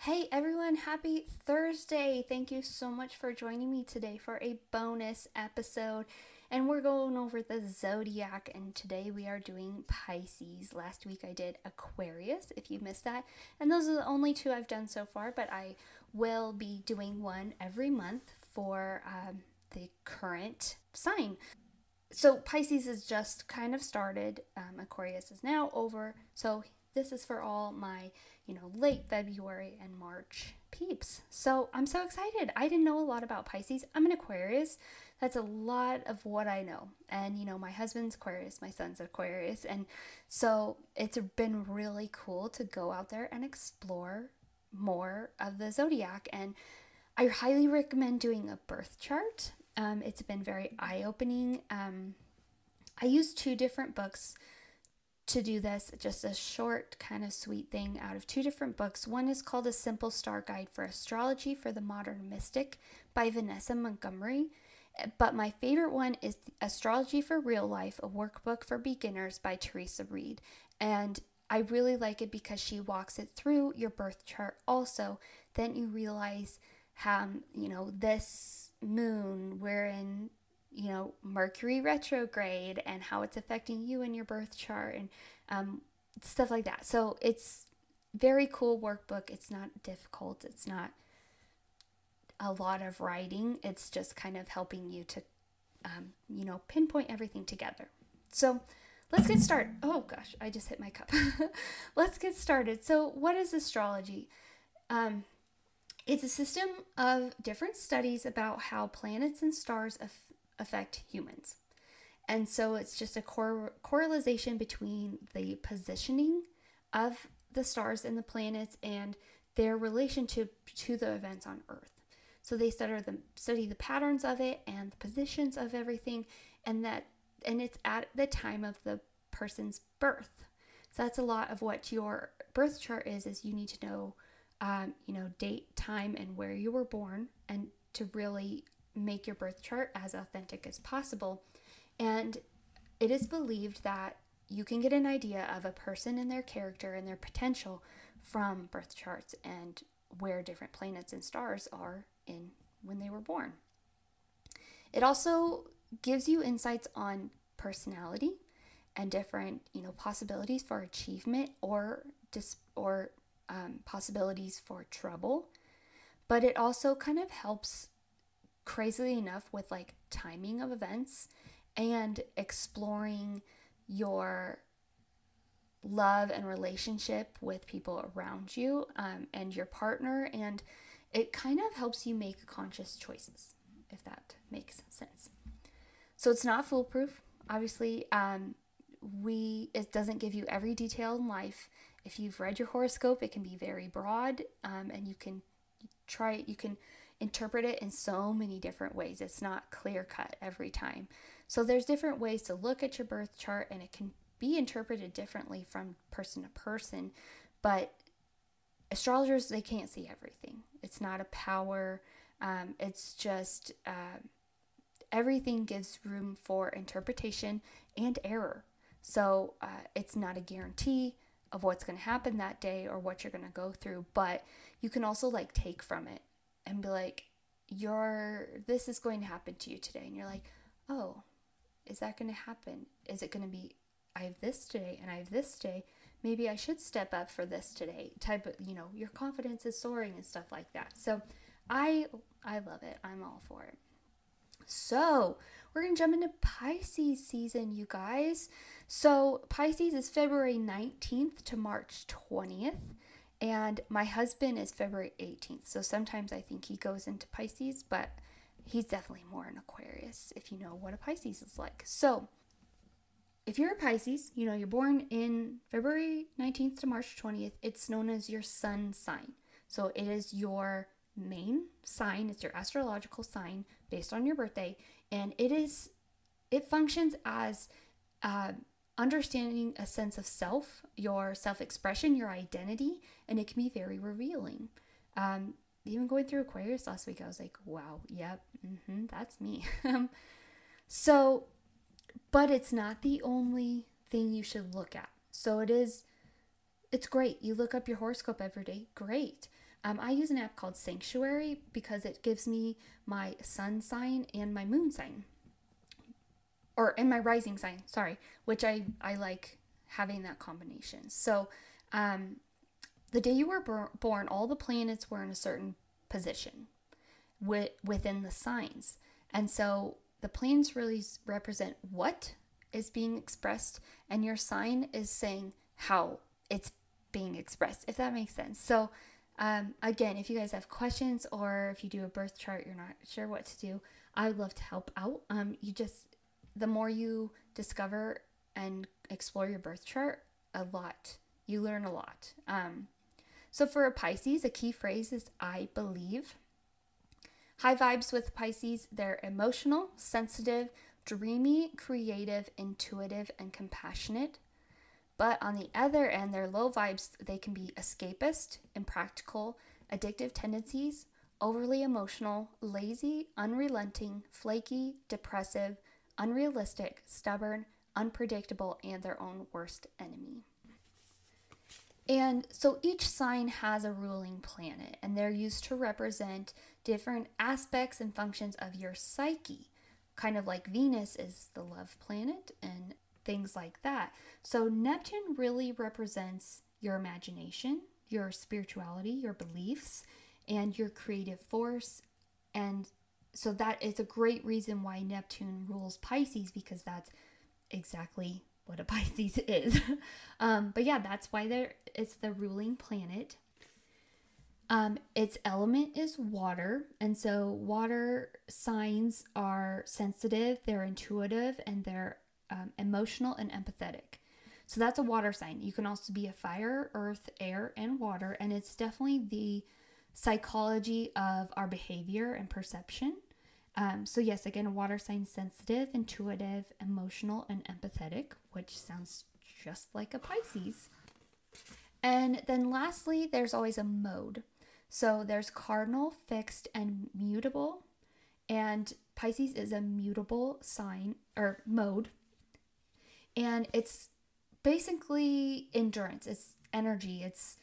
Hey everyone, happy Thursday. Thank you so much for joining me today for a bonus episode. And we're going over the Zodiac, and today we are doing Pisces. Last week I did Aquarius, if you missed that. And those are the only two I've done so far, but I will be doing one every month for the current sign. So Pisces has just kind of started. Aquarius is now over. So this is for all my, late February and March peeps. So I'm so excited. I didn't know a lot about Pisces. I'm an Aquarius. That's a lot of what I know. And, my husband's Aquarius, my son's Aquarius. And so it's been really cool to go out there and explore more of the zodiac. And I highly recommend doing a birth chart. It's been very eye-opening. I used two different books to do this, just a short kind of sweet thing out of two different books. One is called A Simple Star Guide for Astrology for the Modern Mystic by Vanessa Montgomery. But my favorite one is Astrology for Real Life, a workbook for beginners by Theresa. And I really like it because she walks it through your birth chart also. Then you realize how, this moon, we're in, Mercury retrograde and how it's affecting you in your birth chart and stuff like that. So it's very cool workbook. It's not difficult. It's not a lot of writing. It's just kind of helping you to, pinpoint everything together. So let's get started. Oh gosh, I just hit my cup. Let's get started. So what is astrology? It's a system of different studies about how planets and stars affect humans. And so it's just a correlation between the positioning of the stars and the planets and their relationship to the events on Earth. So they study the patterns of it and the positions of everything, and it's at the time of the person's birth. So that's a lot of what your birth chart is you need to know date, time, and where you were born, and to really make your birth chart as authentic as possible. And it is believed that you can get an idea of a person and their character and their potential from birth charts and where different planets and stars are in when they were born. It also gives you insights on personality and different, possibilities for achievement or possibilities for trouble. But it also kind of helps, crazily enough, with like timing of events and exploring your love and relationship with people around you and your partner. And it kind of helps you make conscious choices, if that makes sense. So it's not foolproof. Obviously, it doesn't give you every detail in life. If you've read your horoscope, it can be very broad, and you can interpret it in so many different ways. It's not clear cut every time. So there's different ways to look at your birth chart, and it can be interpreted differently from person to person. But astrologers, they can't see everything. It's not a power. It's just everything gives room for interpretation and error. So it's not a guarantee of what's going to happen that day or what you're going to go through, but you can also take from it and be like, this is going to happen to you today. And you're like, oh, is that going to happen? Is it going to be, I have this today and I have this today. Maybe I should step up for this today. Type of, your confidence is soaring and stuff like that. So I love it. I'm all for it. So we're going to jump into Pisces season, you guys. So Pisces is February 19th to March 20th. And my husband is February 18th. So sometimes I think he goes into Pisces, but he's definitely more an Aquarius, if you know what a Pisces is like. So if you're a Pisces, you're born in February 19th to March 20th. It's known as your sun sign. So it is your main sign. It's your astrological sign based on your birthday. And it functions as understanding a sense of self, your self-expression, your identity, and it can be very revealing. Even going through Aquarius last week, I was like, wow, yep, that's me. But it's not the only thing you should look at. So it's great. You look up your horoscope every day, great. I use an app called Sanctuary because it gives me my sun sign and my moon sign. And my rising sign, sorry, which I like having that combination. So the day you were born, all the planets were in a certain position within the signs. And so the planets really represent what is being expressed, and your sign is saying how it's being expressed, if that makes sense. So again, if you guys have questions or if you do a birth chart, you're not sure what to do, I would love to help out. The more you discover and explore your birth chart, you learn a lot. So for a Pisces, a key phrase is I believe. High vibes with Pisces, they're emotional, sensitive, dreamy, creative, intuitive, and compassionate. But on the other end, they're low vibes. They can be escapist, impractical, addictive tendencies, overly emotional, lazy, unrelenting, flaky, depressive, unrealistic, stubborn, unpredictable, and their own worst enemy. And so each sign has a ruling planet, and they're used to represent different aspects and functions of your psyche, kind of like Venus is the love planet and things like that. So Neptune really represents your imagination, your spirituality, your beliefs, and your creative force. And so that is a great reason why Neptune rules Pisces, because that's exactly what a Pisces is. But yeah, that's why it's the ruling planet. Its element is water, and so water signs are sensitive, they're intuitive, and they're emotional and empathetic. So that's a water sign. You can also be a fire, earth, air, and water, and it's definitely the psychology of our behavior and perception. So yes, again, a water sign, sensitive, intuitive, emotional, and empathetic, which sounds just like a Pisces. And then lastly, there's always a mode. So there's cardinal, fixed, and mutable. And Pisces is a mutable sign or mode. And it's basically endurance. It's energy. It's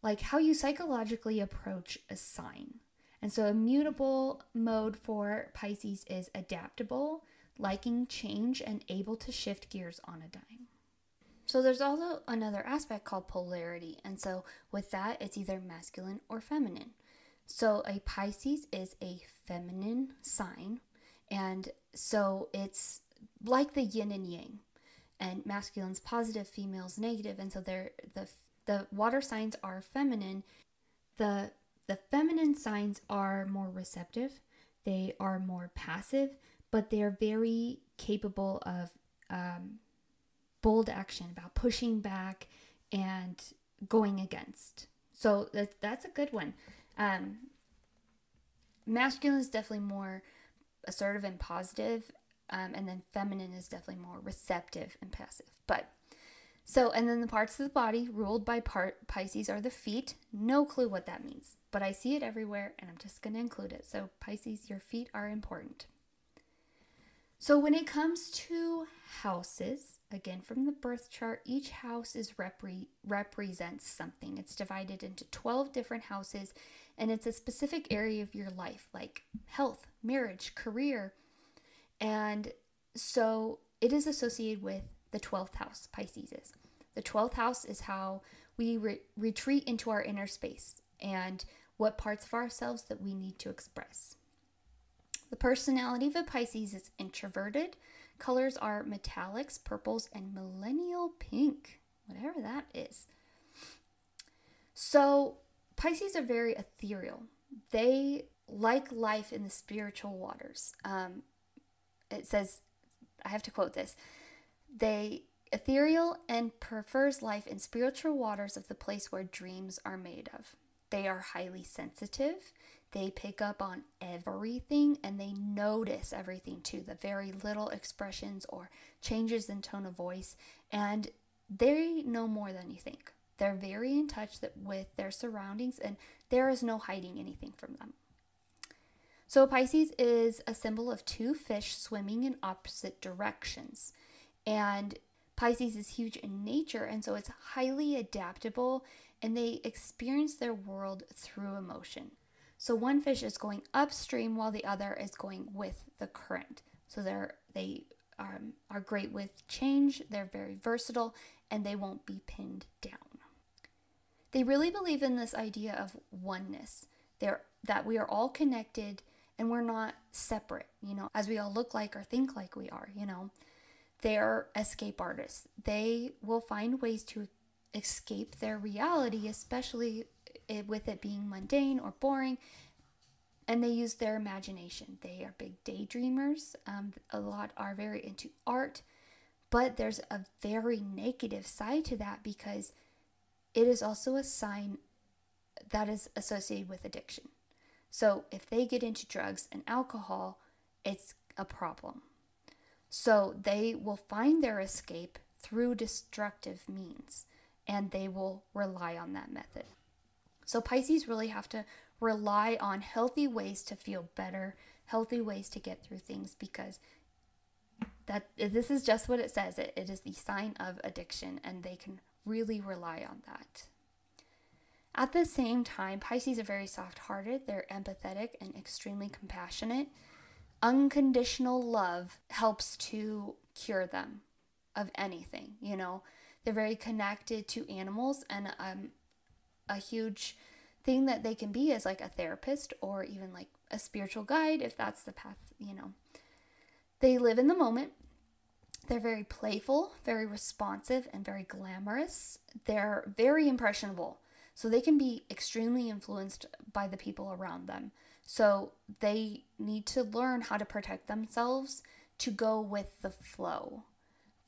like how you psychologically approach a sign. And so a mutable mode for Pisces is adaptable, liking change, and able to shift gears on a dime. So there's also another aspect called polarity. And so with that, it's either masculine or feminine. So a Pisces is a feminine sign. And so it's like the yin and yang. And masculine's positive, female's negative. And so the water signs are feminine. The feminine signs are more receptive. They are more passive, but they're very capable of bold action, about pushing back and going against. So that's a good one. Masculine is definitely more assertive and positive, and then feminine is definitely more receptive and passive. And then the parts of the body ruled by Pisces are the feet. No clue what that means, but I see it everywhere and I'm just going to include it. So Pisces, your feet are important. So when it comes to houses, again, from the birth chart, each house represents something. It's divided into 12 different houses, and it's a specific area of your life, like health, marriage, career. And so it is associated with the 12th house, Pisces is. The 12th house is how we retreat into our inner space and what parts of ourselves that we need to express. The personality of a Pisces is introverted. Colors are metallics, purples, and millennial pink, whatever that is. So Pisces are very ethereal. They like life in the spiritual waters. It says, I have to quote this, they ethereal and prefers life in spiritual waters of the place where dreams are made of. They are highly sensitive. They pick up on everything and they notice everything too, the very little expressions or changes in tone of voice, and they know more than you think. They're very in touch with their surroundings, and there is no hiding anything from them. So Pisces is a symbol of two fish swimming in opposite directions. And Pisces is huge in nature, and so it's highly adaptable and they experience their world through emotion. So one fish is going upstream while the other is going with the current. So they are great with change, they're very versatile, and they won't be pinned down. They really believe in this idea of oneness, that we are all connected and we're not separate, as we all look like or think like we are, They're escape artists. They will find ways to escape their reality, especially with it being mundane or boring, and they use their imagination. They are big daydreamers. A lot are very into art, but there's a very negative side to that because it is also a sign that is associated with addiction. So if they get into drugs and alcohol, it's a problem. So they will find their escape through destructive means, and they will rely on that method. So Pisces really have to rely on healthy ways to feel better, healthy ways to get through things, because this is just what it says. It is the sign of addiction, and they can really rely on that. At the same time, Pisces are very soft-hearted. They're empathetic and extremely compassionate. Unconditional love helps to cure them of anything, They're very connected to animals, and a huge thing that they can be is like a therapist or even like a spiritual guide, if that's the path, They live in the moment. They're very playful, very responsive, and very glamorous. They're very impressionable. So they can be extremely influenced by the people around them. So they need to learn how to protect themselves to go with the flow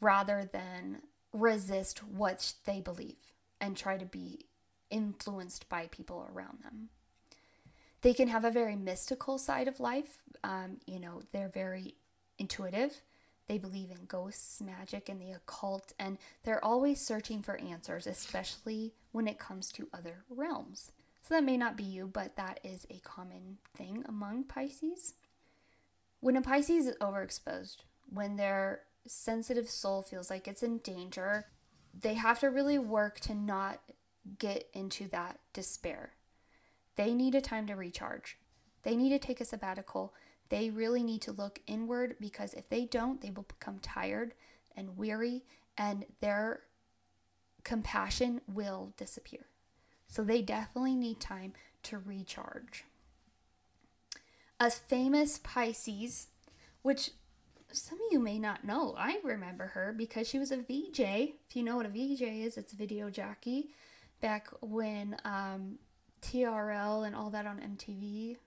rather than resist what they believe and try to be influenced by people around them. They can have a very mystical side of life. They're very intuitive. They believe in ghosts, magic, and the occult, and they're always searching for answers, especially when it comes to other realms. So that may not be you, but that is a common thing among Pisces. When a Pisces is overexposed, when their sensitive soul feels like it's in danger, they have to really work to not get into that despair. They need a time to recharge. They need to take a sabbatical. They really need to look inward, because if they don't, they will become tired and weary, and their compassion will disappear. So they definitely need time to recharge. A famous Pisces, which some of you may not know, I remember her because she was a VJ. If you know what a VJ is, it's video jockey. Back when TRL and all that on MTV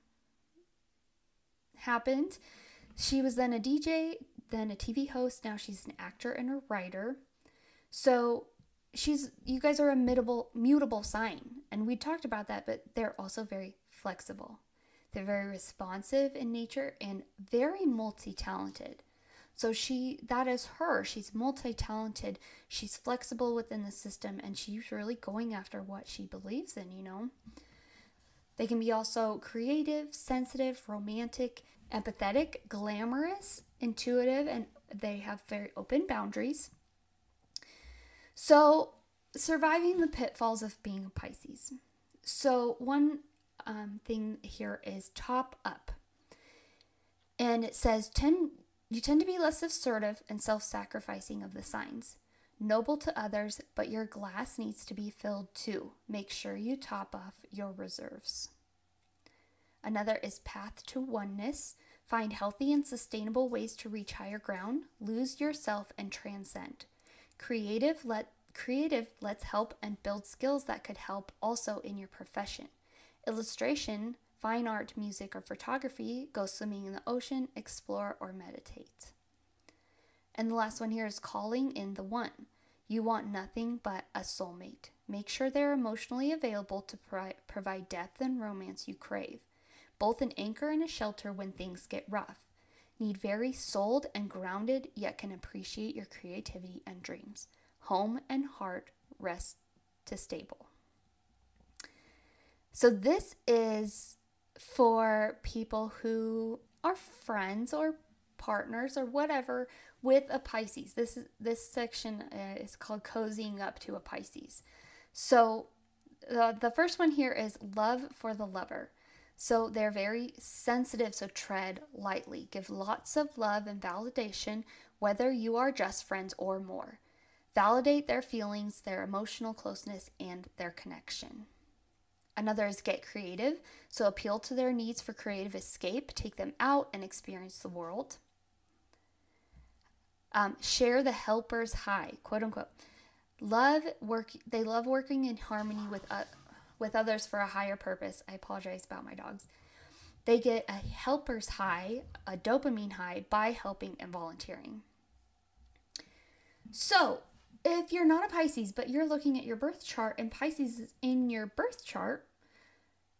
happened. She was then a DJ, then a TV host. Now she's an actor and a writer. So you guys are a mutable sign, and we talked about that, but they're also very flexible. They're very responsive in nature and very multi-talented. So that is her. She's multi-talented. She's flexible within the system, and she's really going after what she believes in, They can be also creative, sensitive, romantic, empathetic, glamorous, intuitive, and they have very open boundaries. So, surviving the pitfalls of being a Pisces. So, one thing here is top up. And it says, you tend to be less assertive and self-sacrificing of the signs. Noble to others, but your glass needs to be filled too. Make sure you top off your reserves. Another is path to oneness. Find healthy and sustainable ways to reach higher ground. Lose yourself and transcend. Creative lets help and build skills that could help also in your profession. Illustration, fine art, music, or photography. Go swimming in the ocean, explore, or meditate. And the last one here is calling in the one. You want nothing but a soulmate. Make sure they're emotionally available to provide depth and romance you crave. Both an anchor and a shelter when things get rough. Need very souled and grounded, yet can appreciate your creativity and dreams. Home and heart rest to stable. So this is for people who are friends or partners or whatever with a Pisces. This section is called Cozying Up to a Pisces. So the first one here is love for the lover. So they're very sensitive, so tread lightly. Give lots of love and validation, whether you are just friends or more. Validate their feelings, their emotional closeness, and their connection. Another is get creative. So appeal to their needs for creative escape. Take them out and experience the world. Share the helper's high, quote unquote. They love working in harmony with others for a higher purpose. I apologize about my dogs. They get a helper's high, a dopamine high, by helping and volunteering. So, if you're not a Pisces, but you're looking at your birth chart and Pisces is in your birth chart,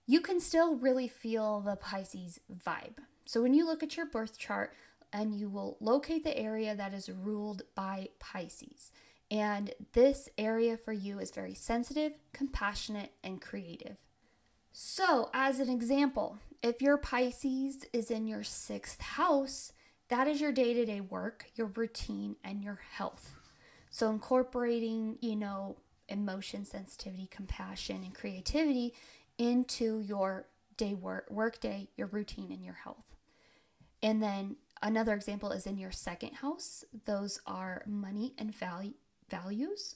you can still really feel the Pisces vibe. So when you look at your birth chart, and you will locate the area that is ruled by Pisces. And this area for you is very sensitive, compassionate, and creative. So as an example, if your Pisces is in your 6th house, that is your day-to-day work, your routine, and your health. So incorporating, emotion, sensitivity, compassion, and creativity into your work day, your routine, and your health. And then another example is in your 2nd house. Those are money and values.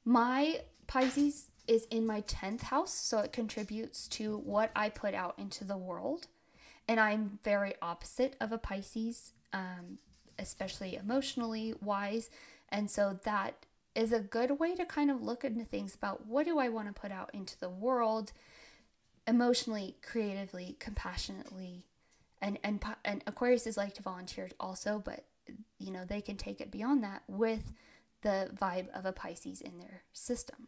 My Pisces is in my 10th house, so it contributes to what I put out into the world. And I'm very opposite of a Pisces, especially emotionally wise. And so that is a good way to kind of look into things about what do I want to put out into the world emotionally, creatively, compassionately. And Aquariuses like to volunteer also, but they can take it beyond that with the vibe of a Pisces in their system.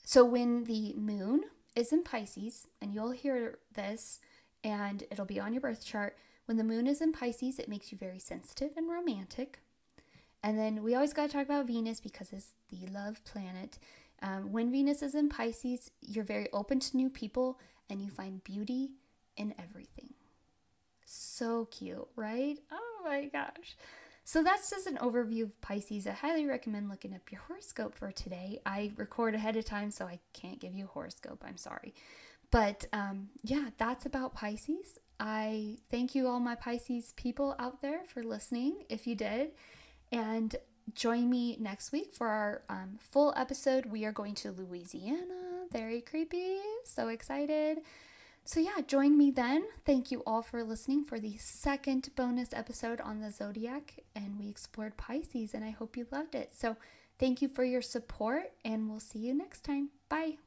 So when the moon is in Pisces, and you'll hear this and it'll be on your birth chart, when the moon is in Pisces, it makes you very sensitive and romantic. And then we always got to talk about Venus because it's the love planet. When Venus is in Pisces, you're very open to new people and you find beauty in everything. So cute, right? Oh my gosh. So that's just an overview of Pisces. I highly recommend looking up your horoscope for today. I record ahead of time, so I can't give you a horoscope. I'm sorry. But yeah, that's about Pisces. I thank you all my Pisces people out there for listening, if you did. And join me next week for our full episode. We are going to Louisiana. Very creepy. So excited. So yeah, join me then. Thank you all for listening for the 2nd bonus episode on the Zodiac. And we explored Pisces and I hope you loved it. So thank you for your support and we'll see you next time. Bye.